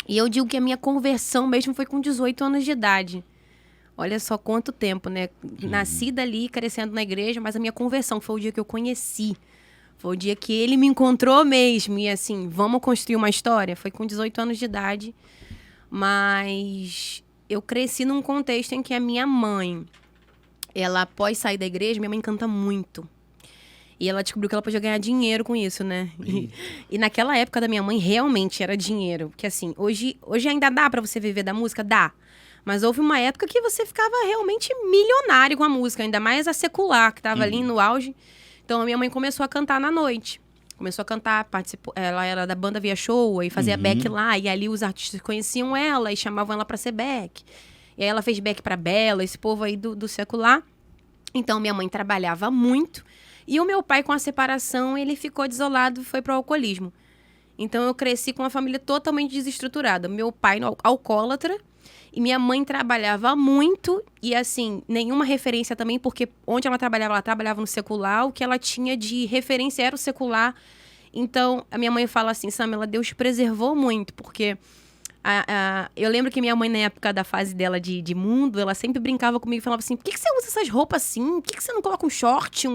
E eu digo que a minha conversão mesmo foi com 18 anos de idade. Olha só quanto tempo, né? Nasci dali, crescendo na igreja, mas a minha conversão foi o dia que eu conheci. Foi o dia que ele me encontrou mesmo. E assim, vamos construir uma história? Foi com 18 anos de idade. Mas eu cresci num contexto em que a minha mãe, ela, após sair da igreja, minha mãe canta muito. E ela descobriu que ela podia ganhar dinheiro com isso, né? E naquela época da minha mãe, realmente era dinheiro. Porque assim, hoje ainda dá pra você viver da música? Dá. Mas houve uma época que você ficava realmente milionário com a música. Ainda mais a secular, que tava ali no auge. Então, a minha mãe começou a cantar na noite. Começou a cantar, participou, ela era da banda Via Show, e fazia back lá. E ali os artistas conheciam ela e chamavam ela pra ser back. E aí ela fez back pra Bela, esse povo aí do secular. Então, minha mãe trabalhava muito. E o meu pai, com a separação, ele ficou desolado e foi pro alcoolismo. Então, eu cresci com uma família totalmente desestruturada. Meu pai, alcoólatra, e minha mãe trabalhava muito. E, assim, nenhuma referência também, porque onde ela trabalhava no secular. O que ela tinha de referência era o secular. Então, a minha mãe fala assim, Samela, Deus te preservou muito, porque... eu lembro que minha mãe, na época da fase dela de mundo, ela sempre brincava comigo e falava assim, por que você usa essas roupas assim? Por que você não coloca um short?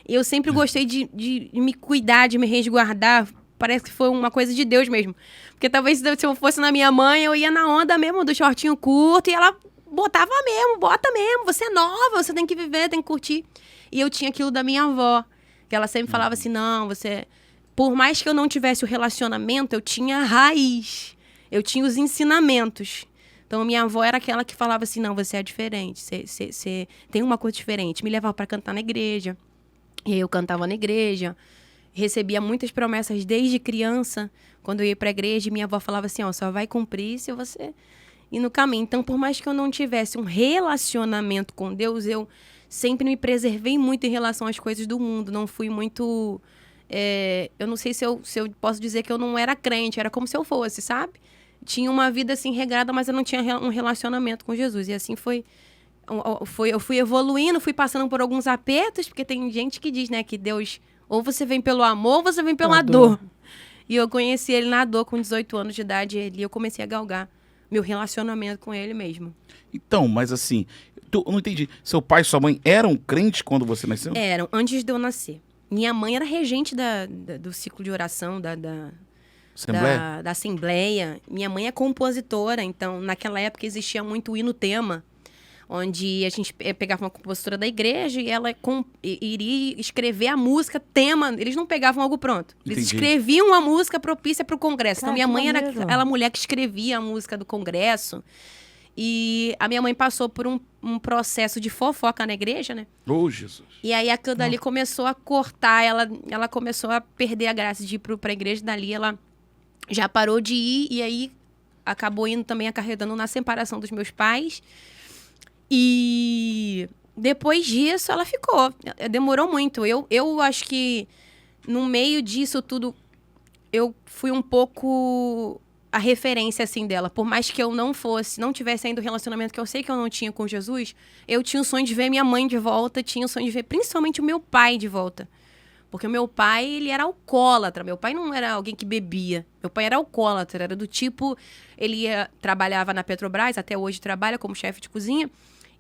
Eu sempre gostei de me cuidar, de me resguardar. Parece que foi uma coisa de Deus mesmo. Porque talvez se eu fosse na minha mãe, eu ia na onda mesmo do shortinho curto e ela botava mesmo, bota mesmo. Você é nova, você tem que viver, tem que curtir. E eu tinha aquilo da minha avó, que ela sempre falava assim, não, você... Por mais que eu não tivesse o relacionamento, eu tinha a raiz. Eu tinha os ensinamentos. Então, minha avó era aquela que falava assim, não, você é diferente, você tem uma coisa diferente. Me levava para cantar na igreja. E aí eu cantava na igreja. Recebia muitas promessas desde criança. Quando eu ia para a igreja, minha avó falava assim, ó, só vai cumprir se você ir no caminho. Então, por mais que eu não tivesse um relacionamento com Deus, eu sempre me preservei muito em relação às coisas do mundo. Não fui muito... eu não sei se eu posso dizer que eu não era crente. Era como se eu fosse, sabe? Tinha uma vida, assim, regrada, mas eu não tinha um relacionamento com Jesus. E assim foi... Eu fui evoluindo, fui passando por alguns apertos, porque tem gente que diz, né, que Deus... Ou você vem pelo amor, ou você vem pela dor. E eu conheci ele na dor, com 18 anos de idade. E eu comecei a galgar meu relacionamento com ele mesmo. Então, mas assim... eu não entendi. Seu pai e sua mãe eram crentes quando você nasceu? Eram, antes de eu nascer. Minha mãe era regente do ciclo de oração, da Assembleia. Minha mãe é compositora, então naquela época existia muito o hino-tema, onde a gente pegava uma compositora da igreja e ela iria escrever a música, tema. Eles não pegavam algo pronto. Eles escreviam a música propícia para o congresso. Então minha mãe era aquela mulher que escrevia a música do congresso. E a minha mãe passou por um processo de fofoca na igreja, né? Oh, Jesus. E aí aquilo dali começou a cortar, ela começou a perder a graça de ir pra igreja. Dali ela já parou de ir e aí acabou indo também acarretando na separação dos meus pais. E depois disso ela ficou. Demorou muito. Eu acho que no meio disso tudo eu fui um pouco... a referência, assim, dela. Por mais que eu não tivesse ainda o relacionamento que eu sei que eu não tinha com Jesus, eu tinha o sonho de ver minha mãe de volta, tinha o sonho de ver principalmente o meu pai de volta. Porque o meu pai, ele era alcoólatra. Meu pai não era alguém que bebia. Meu pai era alcoólatra, era do tipo... Ele trabalhava na Petrobras, até hoje trabalha como chefe de cozinha.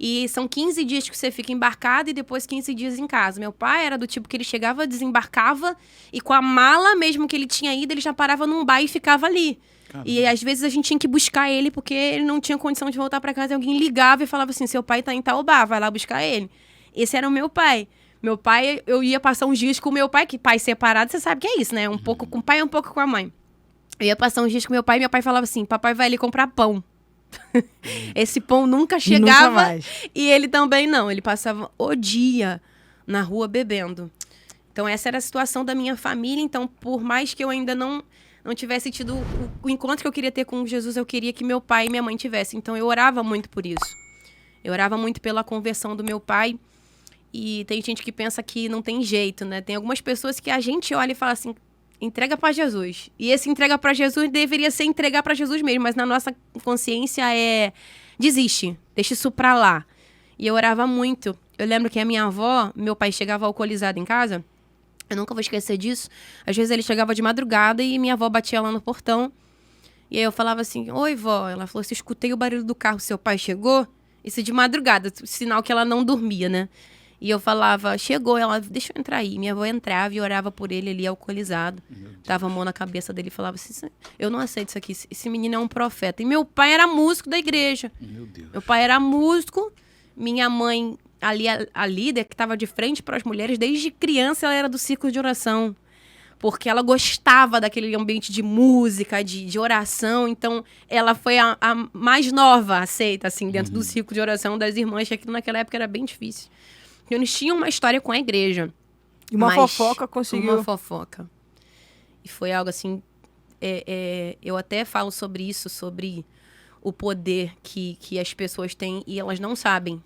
E são 15 dias que você fica embarcado e depois 15 dias em casa. Meu pai era do tipo que ele chegava, desembarcava e com a mala mesmo que ele tinha ido, ele já parava num bar e ficava ali. Caramba. E às vezes a gente tinha que buscar ele porque ele não tinha condição de voltar para casa. E alguém ligava e falava assim, seu pai tá em tal bar, vai lá buscar ele. Esse era o meu pai. Meu pai, eu ia passar uns dias com o meu pai, que pai separado, você sabe que é isso, né? Um pouco com o pai e um pouco com a mãe. Eu ia passar uns dias com meu pai e meu pai falava assim, papai vai ali comprar pão. Esse pão nunca chegava. E ele também não. Ele passava o dia na rua bebendo. Então essa era a situação da minha família. Então, por mais que eu ainda não tivesse tido o encontro que eu queria ter com Jesus, eu queria que meu pai e minha mãe tivessem. Então eu orava muito por isso. Eu orava muito pela conversão do meu pai. E tem gente que pensa que não tem jeito, né? Tem algumas pessoas que a gente olha e fala assim, entrega para Jesus. E esse entrega para Jesus deveria ser entregar para Jesus mesmo, mas na nossa consciência desiste, deixa isso pra lá. E eu orava muito. Eu lembro que a minha avó, meu pai chegava alcoolizado em casa, eu nunca vou esquecer disso. Às vezes ele chegava de madrugada e minha avó batia lá no portão E aí eu falava assim, oi, vó. Ela falou assim, escutei o barulho do carro, seu pai chegou? Isso de madrugada, sinal que ela não dormia, né? E eu falava, chegou, ela, deixa eu entrar aí. Minha avó entrava e orava por ele ali, alcoolizado. Tava a mão na cabeça dele e falava assim, eu não aceito isso aqui, esse menino é um profeta. E meu pai era músico da igreja. Meu Deus. Meu pai era músico, minha mãe, a líder, que estava de frente para as mulheres, desde criança ela era do círculo de oração. Porque ela gostava daquele ambiente de música, de oração. Então, ela foi a mais nova aceita, assim, dentro do círculo de oração das irmãs, que aquilo naquela época era bem difícil. Eles tinham uma história com a igreja. E uma fofoca conseguiu. Uma fofoca. E foi algo assim... eu até falo sobre isso, sobre o poder que as pessoas têm e elas não sabem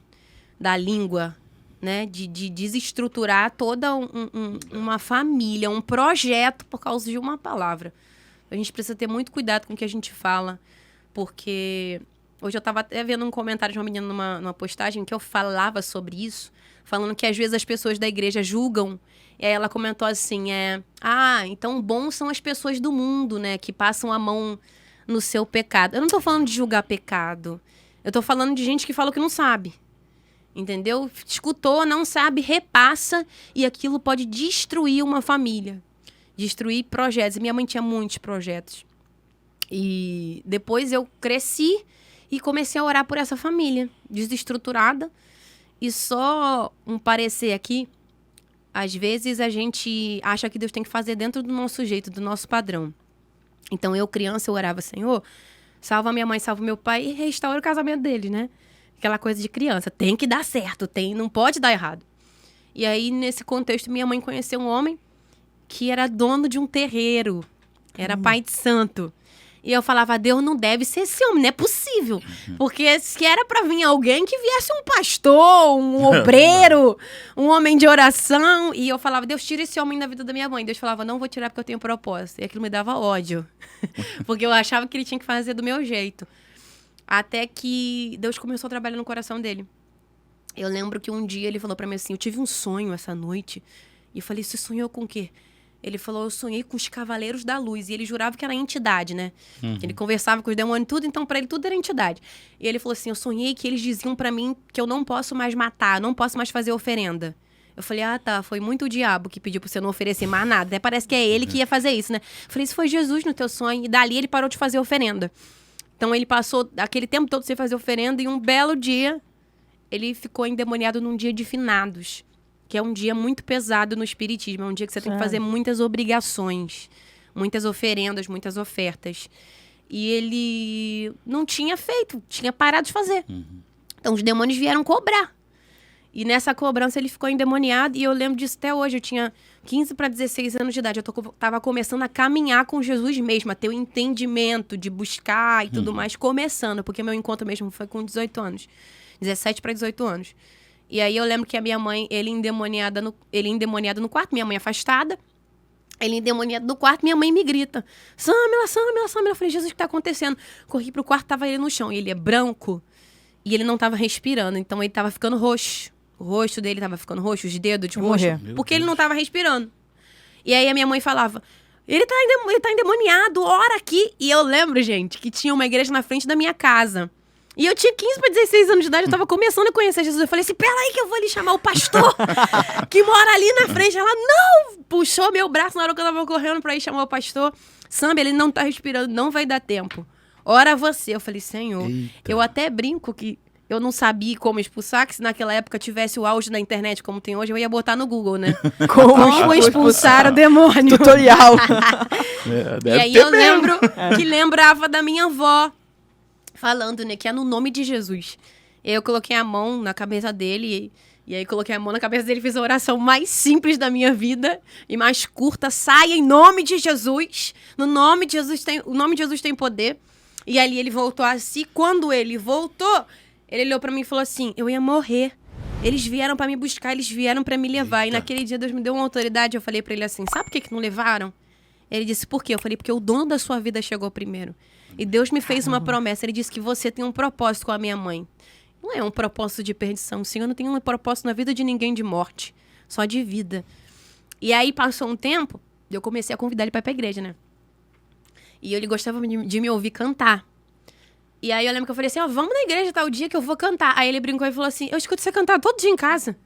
da língua, né? De desestruturar toda uma família, um projeto por causa de uma palavra. A gente precisa ter muito cuidado com o que a gente fala, porque... Hoje eu estava até vendo um comentário de uma menina numa postagem que eu falava sobre isso, falando que às vezes as pessoas da igreja julgam. E aí ela comentou assim, então bons são as pessoas do mundo, né? Que passam a mão no seu pecado. Eu não tô falando de julgar pecado. Eu tô falando de gente que fala o que não sabe. Entendeu? Escutou, não sabe, repassa. E aquilo pode destruir uma família. Destruir projetos. E minha mãe tinha muitos projetos. E depois eu cresci e comecei a orar por essa família, desestruturada. E só um parecer aqui, às vezes a gente acha que Deus tem que fazer dentro do nosso jeito, do nosso padrão. Então eu, criança, eu orava, Senhor, salva minha mãe, salva meu pai e restaura o casamento deles, né? Aquela coisa de criança, tem que dar certo, não pode dar errado. E aí, nesse contexto, minha mãe conheceu um homem que era dono de um terreiro, era pai de santo. E eu falava, Deus não deve ser esse homem, não é possível. Porque se era pra vir alguém, que viesse um pastor, um obreiro, um homem de oração. E eu falava, Deus, tira esse homem da vida da minha mãe. Deus falava, não vou tirar porque eu tenho propósito. E aquilo me dava ódio. Porque eu achava que ele tinha que fazer do meu jeito. Até que Deus começou a trabalhar no coração dele. Eu lembro que um dia ele falou pra mim assim, eu tive um sonho essa noite. E eu falei, você sonhou com o quê? Ele falou, eu sonhei com os Cavaleiros da Luz. E ele jurava que era entidade, né? Ele conversava com os demônios e tudo, então pra ele tudo era entidade. E ele falou assim, eu sonhei que eles diziam pra mim que eu não posso mais matar, não posso mais fazer oferenda. Eu falei, tá, foi muito o diabo que pediu pra você não oferecer mais nada. Até parece que é ele que ia fazer isso, né? Eu falei, isso foi Jesus no teu sonho. E dali ele parou de fazer oferenda. Então ele passou aquele tempo todo sem fazer oferenda e um belo dia ele ficou endemoniado num dia de finados. Que é um dia muito pesado no espiritismo. É um dia que você tem que fazer muitas obrigações, muitas oferendas, muitas ofertas. E ele não tinha feito, tinha parado de fazer. Então os demônios vieram cobrar. E nessa cobrança ele ficou endemoniado. E eu lembro disso até hoje. Eu tinha 15 para 16 anos de idade. Eu tava começando a caminhar com Jesus mesmo, a ter o entendimento de buscar e tudo mais. Começando, porque meu encontro mesmo foi com 18 anos. 17 para 18 anos. E aí eu lembro que a minha mãe, ele endemoniado no quarto, minha mãe afastada. Ele endemoniado no quarto, minha mãe me grita. Samila, Samila, Samila. Eu falei, Jesus, o que tá acontecendo? Corri pro quarto, tava ele no chão. E ele é branco e ele não tava respirando. Então ele tava ficando roxo. O rosto dele tava ficando roxo, os dedos de roxo. Porque ele não tava respirando. E aí a minha mãe falava, ele tá endemoniado, ora aqui. E eu lembro, gente, que tinha uma igreja na frente da minha casa. E eu tinha 15 para 16 anos de idade, eu tava começando a conhecer Jesus. Eu falei assim, peraí que eu vou ali chamar o pastor que mora ali na frente. Ela, não! Puxou meu braço na hora que eu tava correndo pra ir chamar o pastor. Sam, ele não tá respirando, não vai dar tempo. Ora você. Eu falei, Senhor, eu até brinco que eu não sabia como expulsar, que se naquela época tivesse o auge da internet como tem hoje, eu ia botar no Google, né? Como expulsar o demônio. Tutorial. E aí eu lembro que lembrava da minha avó, falando, né, que é no nome de Jesus. E aí eu coloquei a mão na cabeça dele, e aí coloquei a mão na cabeça dele e fiz a oração mais simples da minha vida, e mais curta, saia em nome de Jesus, no nome de Jesus o nome de Jesus tem poder. E ali ele voltou a si, quando ele voltou, ele olhou pra mim e falou assim, eu ia morrer. Eles vieram pra me buscar, eles vieram pra me levar. E naquele dia Deus me deu uma autoridade, eu falei pra ele assim, sabe por que não levaram? Ele disse, por quê? Eu falei, porque o dono da sua vida chegou primeiro. E Deus me fez uma promessa. Ele disse que você tem um propósito com a minha mãe. Não é um propósito de perdição. O Senhor não tem um propósito na vida de ninguém de morte. Só de vida. E aí passou um tempo, eu comecei a convidar ele para ir pra igreja, né? E ele gostava de me ouvir cantar. E aí eu lembro que eu falei assim, vamos na igreja tal dia que eu vou cantar. Aí ele brincou e falou assim, eu escuto você cantar todo dia em casa.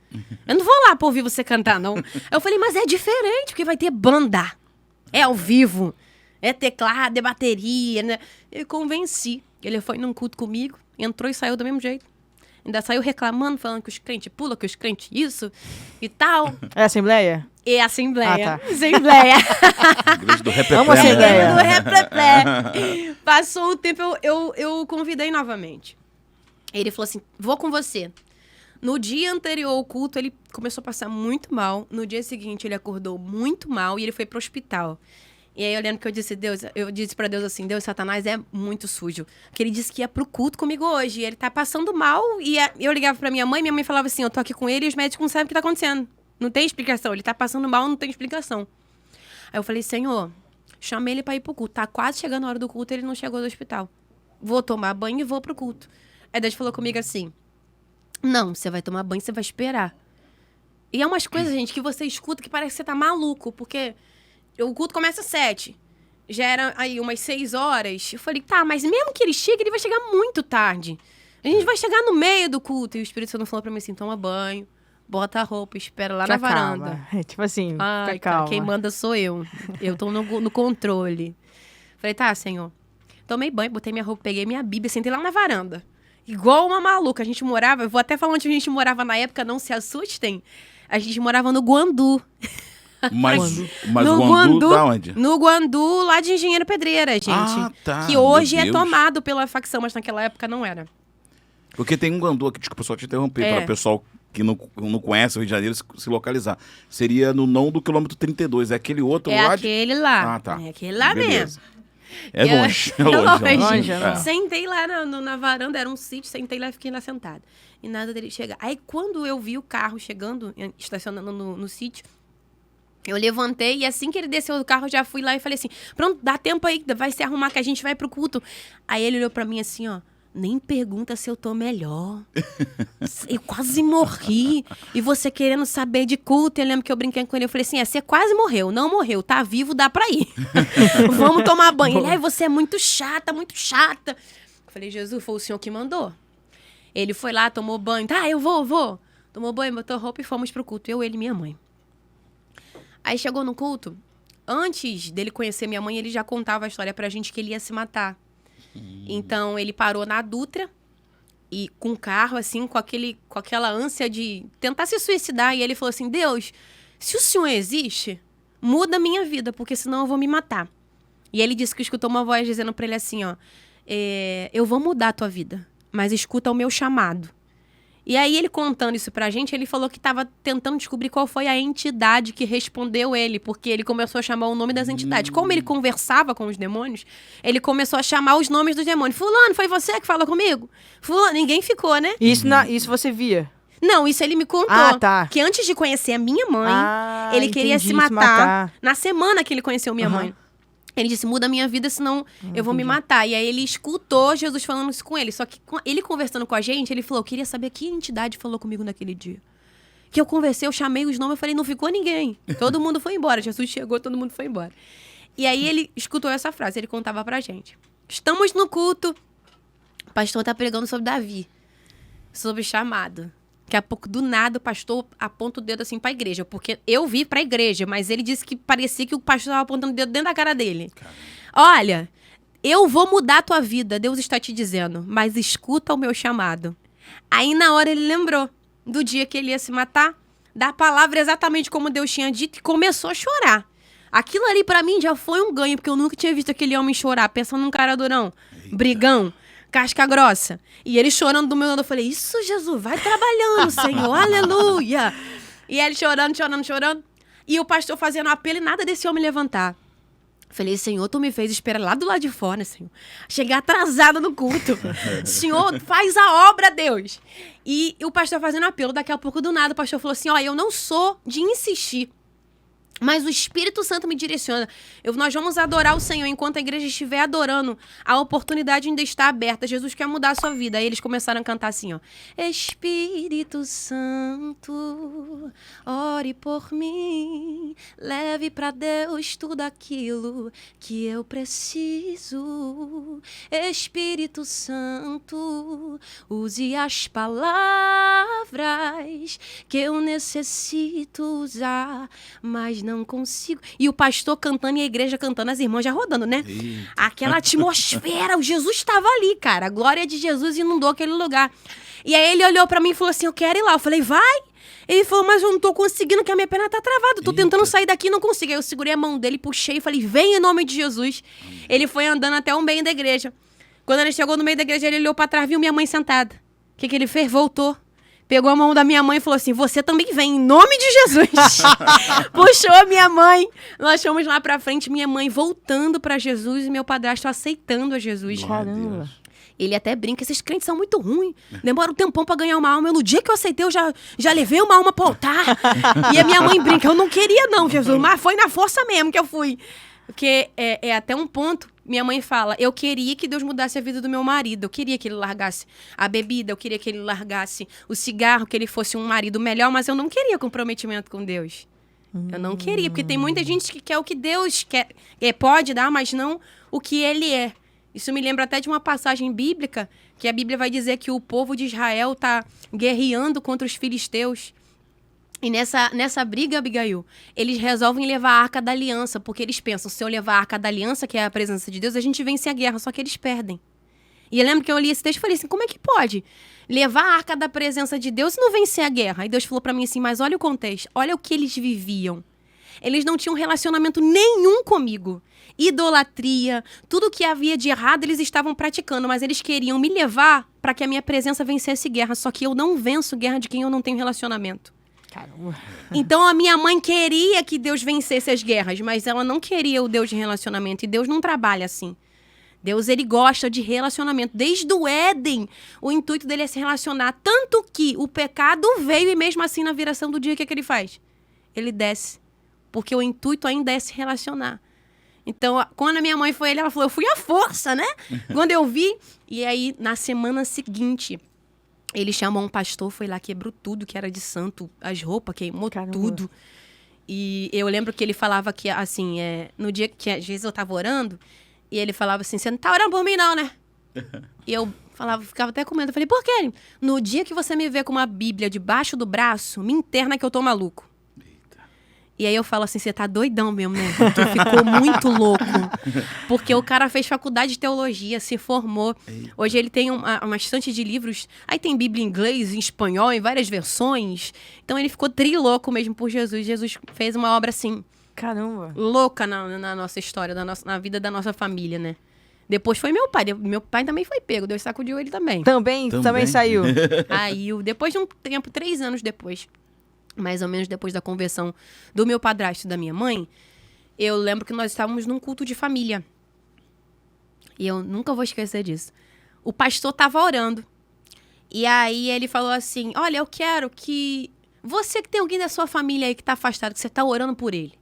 Eu não vou lá pra ouvir você cantar, não. Aí eu falei, mas é diferente, porque vai ter banda. É ao vivo. É teclado, é bateria, né? Eu convenci. Ele foi num culto comigo, entrou e saiu do mesmo jeito. Ainda saiu reclamando, falando que os crentes pulam, que os crentes isso e tal. É Assembleia? É Assembleia. Ah, tá. Assembleia. Igreja do Repeplé. Amo Assembleia. Do Repeplé. Passou o tempo, eu convidei novamente. Ele falou assim, vou com você. No dia anterior ao culto, ele começou a passar muito mal. No dia seguinte, ele acordou muito mal e ele foi pro hospital. E aí eu lembro que eu disse pra Deus assim, Deus, Satanás é muito sujo. Porque ele disse que ia pro culto comigo hoje. E ele tá passando mal. E eu ligava pra minha mãe falava assim, eu tô aqui com ele e os médicos não sabem o que tá acontecendo. Não tem explicação. Ele tá passando mal, não tem explicação. Aí eu falei, Senhor, chamei ele pra ir pro culto. Tá quase chegando a hora do culto, ele não chegou do hospital. Vou tomar banho e vou pro culto. Aí Deus falou comigo assim, não, você vai tomar banho, você vai esperar. E é umas coisas, gente, que você escuta que parece que você tá maluco. Porque o culto começa às 7. Já era aí umas 6 horas. Eu falei, tá, mas mesmo que ele chegue, ele vai chegar muito tarde. A gente vai chegar no meio do culto. E o Espírito Santo falou pra mim assim, toma banho, bota a roupa, espera lá na varanda. É tipo assim, Ai, fica calma. quem manda sou eu. Eu tô no controle. Falei, tá, Senhor. Tomei banho, botei minha roupa, peguei minha Bíblia, sentei lá na varanda. Igual uma maluca. A gente morava, eu vou até falar onde a gente morava na época, não se assustem. A gente morava no Guandu. Mas No Guandu da onde? No Guandu, lá de Engenheiro Pedreira, gente. Ah, tá. Que hoje Meu é Deus. tomado pela facção, mas naquela época não era. Porque tem um Guandu aqui, desculpa só te interromper, para o pessoal que não conhece o Rio de Janeiro se localizar. Seria no não do quilômetro 32, é aquele outro É lá? aquele lá. Ah, tá. É aquele lá Beleza. mesmo. É longe, é longe. Longe, É. não. Sentei lá na varanda, era um sítio, sentei lá e fiquei lá sentada. E nada dele chegar. Aí quando eu vi o carro chegando, estacionando no sítio, eu levantei e assim que ele desceu do carro, eu já fui lá e falei assim, pronto, dá tempo aí, vai se arrumar que a gente vai pro culto. Aí ele olhou pra mim assim, ó, nem pergunta se eu tô melhor. Eu quase morri. E você querendo saber de culto, eu lembro que eu brinquei com ele, eu falei assim, você quase morreu, não morreu, tá vivo, dá pra ir. Vamos tomar banho. Ele, você é muito chata, muito chata. Eu falei, Jesus, foi o Senhor que mandou. Ele foi lá, tomou banho, tá, eu vou. Tomou banho, botou roupa e fomos pro culto, eu, ele e minha mãe. Aí chegou no culto, antes dele conhecer minha mãe, ele já contava a história pra gente que ele ia se matar. Então, ele parou na Dutra, e com o carro, assim, com aquela ânsia de tentar se suicidar. E ele falou assim, Deus, se o Senhor existe, muda a minha vida, porque senão eu vou me matar. E ele disse que escutou uma voz dizendo pra ele assim, ó, eu vou mudar a tua vida, mas escuta o meu chamado. E aí, ele contando isso pra gente, ele falou que estava tentando descobrir qual foi a entidade que respondeu ele, porque ele começou a chamar o nome das entidades. Como ele conversava com os demônios, ele começou a chamar os nomes dos demônios. Fulano, foi você que falou comigo? Fulano, ninguém ficou, né? Isso você via? Não, isso ele me contou. Ah, tá. Que antes de conhecer a minha mãe, ele queria entendi, se matar. Na semana que ele conheceu minha mãe. Ele disse, muda a minha vida, senão eu vou me matar. E aí ele escutou Jesus falando isso com ele. Só que ele conversando com a gente, ele falou, eu queria saber que entidade falou comigo naquele dia. Que eu conversei, eu chamei os nomes, eu falei, não ficou ninguém. Todo mundo foi embora. Jesus chegou, todo mundo foi embora. E aí ele escutou essa frase, ele contava pra gente. Estamos no culto, o pastor tá pregando sobre Davi. Sobre chamado. Daqui a pouco, do nada, o pastor aponta o dedo assim pra igreja. Porque eu vi pra igreja, mas ele disse que parecia que o pastor estava apontando o dedo dentro da cara dele. Caramba. Olha, eu vou mudar a tua vida, Deus está te dizendo, mas escuta o meu chamado. Aí, na hora, ele lembrou do dia que ele ia se matar, da palavra exatamente como Deus tinha dito, e começou a chorar. Aquilo ali, pra mim, já foi um ganho, porque eu nunca tinha visto aquele homem chorar, pensando num cara durão, brigão, casca grossa. E ele chorando do meu lado, eu falei, isso, Jesus, vai trabalhando, Senhor, aleluia. E ele chorando. E o pastor fazendo apelo e nada desse homem levantar. Falei, Senhor, tu me fez esperar lá do lado de fora, Senhor. Chegar atrasada no culto. Senhor, faz a obra, Deus. E o pastor fazendo apelo, daqui a pouco do nada, o pastor falou assim, ó, eu não sou de insistir. Mas o Espírito Santo me direciona. Nós vamos adorar o Senhor enquanto a igreja estiver adorando. A oportunidade ainda está aberta. Jesus quer mudar a sua vida. Aí eles começaram a cantar assim, ó. Espírito Santo, ore por mim. Leve para Deus tudo aquilo que eu preciso. Espírito Santo, use as palavras que eu necessito usar, mas não consigo. E o pastor cantando e a igreja cantando, as irmãs já rodando, né? Eita. Aquela atmosfera, o Jesus estava ali, cara. A glória de Jesus inundou aquele lugar. E aí ele olhou pra mim e falou assim, eu quero ir lá. Eu falei, vai. Ele falou, mas eu não tô conseguindo, que a minha perna tá travada. Tô tentando sair daqui e não consigo. Aí eu segurei a mão dele, puxei e falei, vem em nome de Jesus. Ele foi andando até o meio da igreja. Quando ele chegou no meio da igreja, ele olhou pra trás e viu minha mãe sentada. O que ele fez? Voltou. Pegou a mão da minha mãe e falou assim, você também vem, em nome de Jesus. Puxou a minha mãe. Nós fomos lá pra frente, minha mãe voltando pra Jesus e meu padrasto aceitando a Jesus. Caramba. Ele até brinca, esses crentes são muito ruins. Demora um tempão pra ganhar uma alma. No dia que eu aceitei, eu já levei uma alma pro altar. E a minha mãe brinca, eu não queria não, Jesus, mas foi na força mesmo que eu fui. Porque é até um ponto, minha mãe fala, eu queria que Deus mudasse a vida do meu marido, eu queria que ele largasse a bebida, eu queria que ele largasse o cigarro, que ele fosse um marido melhor, mas eu não queria comprometimento com Deus. Eu não queria, porque tem muita gente que quer o que Deus quer, pode dar, mas não o que ele é. Isso me lembra até de uma passagem bíblica, que a Bíblia vai dizer que o povo de Israel está guerreando contra os filisteus. E nessa briga, Abigail, eles resolvem levar a Arca da Aliança, porque eles pensam, se eu levar a Arca da Aliança, que é a presença de Deus, a gente vence a guerra, só que eles perdem. E eu lembro que eu li esse texto e falei assim, como é que pode levar a Arca da presença de Deus e não vencer a guerra? Aí Deus falou pra mim assim, mas olha o contexto, olha o que eles viviam. Eles não tinham relacionamento nenhum comigo. Idolatria, tudo que havia de errado eles estavam praticando, mas eles queriam me levar para que a minha presença vencesse guerra, só que eu não venço guerra de quem eu não tenho relacionamento. Caramba. Então a minha mãe queria que Deus vencesse as guerras, mas ela não queria o Deus de relacionamento, e Deus não trabalha assim. Deus, ele gosta de relacionamento. Desde o Éden, o intuito dele é se relacionar, tanto que o pecado veio e mesmo assim na viração do dia, o que ele faz? Ele desce, porque o intuito ainda é se relacionar. Então, quando a minha mãe foi ele, ela falou, eu fui à força, né? Quando eu vi, e aí na semana seguinte, ele chamou um pastor, foi lá, quebrou tudo que era de santo, as roupas, queimou tudo. E eu lembro que ele falava que, assim, no dia que às vezes eu tava orando, e ele falava assim, você não tá orando por mim não, né? E eu ficava até com medo. Eu falei, por quê? No dia que você me vê com uma Bíblia debaixo do braço, me interna que eu tô maluco. E aí eu falo assim, você tá doidão mesmo, né? Tu ficou muito louco. Porque o cara fez faculdade de teologia, se formou. Eita. Hoje ele tem uma estante de livros. Aí tem Bíblia em inglês, em espanhol, em várias versões. Então ele ficou trilouco mesmo por Jesus. Jesus fez uma obra assim... Caramba. Louca na nossa história, na vida da nossa família, né? Depois foi meu pai. Meu pai também foi pego. Deus sacudiu ele também. Também saiu. Aí, depois de um tempo, 3 anos depois... mais ou menos depois da conversão do meu padrasto e da minha mãe, eu lembro que nós estávamos num culto de família. E eu nunca vou esquecer disso. O pastor estava orando. E aí ele falou assim, olha, eu quero que você que tem alguém da sua família aí que está afastado, que você está orando por ele,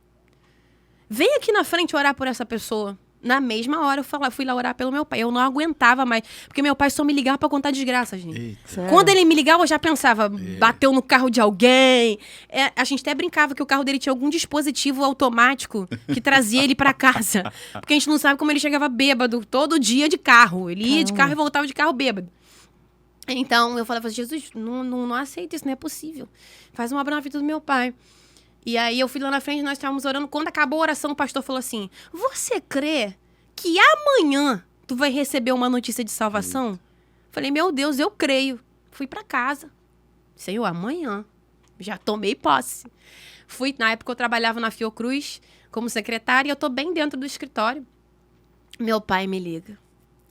vem aqui na frente orar por essa pessoa. Na mesma hora eu fui lá orar pelo meu pai. Eu não aguentava mais, porque meu pai só me ligava pra contar desgraça, gente. Quando ele me ligava, eu já pensava, bateu no carro de alguém. A gente até brincava que o carro dele tinha algum dispositivo automático que trazia ele pra casa. Porque a gente não sabe como ele chegava bêbado todo dia de carro. Ele ia de carro e voltava de carro bêbado. Então eu falava, Jesus, não aceito isso, não é possível. Faz uma obra na vida do meu pai. E aí eu fui lá na frente, nós estávamos orando. Quando acabou a oração, o pastor falou assim, você crê que amanhã tu vai receber uma notícia de salvação? Falei, meu Deus, eu creio. Fui pra casa. Senhor, amanhã. Já tomei posse. Na época eu trabalhava na Fiocruz como secretária e eu tô bem dentro do escritório. Meu pai me liga.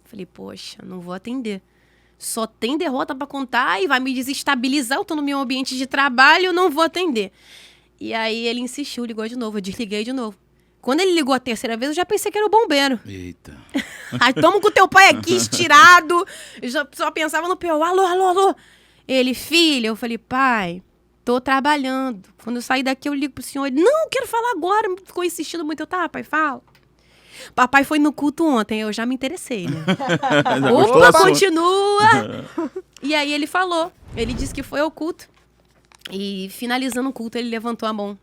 Falei, poxa, não vou atender. Só tem derrota pra contar e vai me desestabilizar. Eu tô no meu ambiente de trabalho, eu não vou atender. E aí ele insistiu, ligou de novo, eu desliguei de novo. Quando ele ligou a 3ª vez, eu já pensei que era o bombeiro. Eita. Aí, tamo com teu pai aqui, estirado. Eu só pensava no pior, alô. Ele, filha, eu falei, pai, tô trabalhando. Quando eu sair daqui, eu ligo pro senhor. Ele, não, quero falar agora. Ficou insistindo muito. Eu, tá, pai, fala. Papai foi no culto ontem, eu já me interessei, né? Opa, continua! E aí ele falou. Ele disse que foi ao culto. E finalizando o culto, ele levantou a mão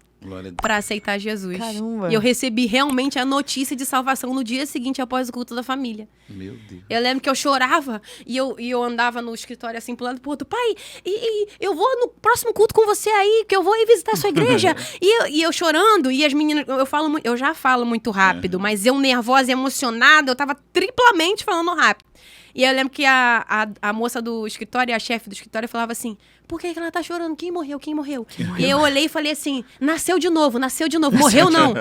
para aceitar Jesus. Caramba. E eu recebi realmente a notícia de salvação no dia seguinte, após o culto da família. Meu Deus. Eu lembro que eu chorava e eu andava no escritório assim, pro lado pro outro. Pai, e eu vou no próximo culto com você aí, que eu vou ir visitar a sua igreja. e eu chorando, e as meninas... Eu já falo muito rápido, mas eu nervosa e emocionada, eu tava triplamente falando rápido. E eu lembro que a moça do escritório, a chefe do escritório, falava assim, por que ela tá chorando? Quem morreu? Quem morreu? E eu olhei e falei assim, nasceu de novo, morreu não.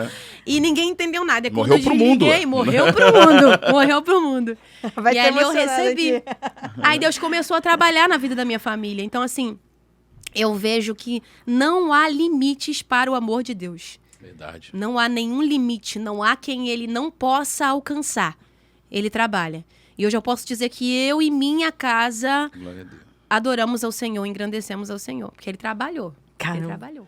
E ninguém entendeu nada. E morreu pro mundo. Morreu pro mundo, morreu pro mundo. Vai e aí eu recebi. Aqui. Aí Deus começou a trabalhar na vida da minha família. Então assim, eu vejo que não há limites para o amor de Deus. Verdade. Não há nenhum limite, não há quem ele não possa alcançar. Ele trabalha. E hoje eu posso dizer que eu e minha casa adoramos ao Senhor, engrandecemos ao Senhor. Porque Ele trabalhou. Caramba. Ele trabalhou.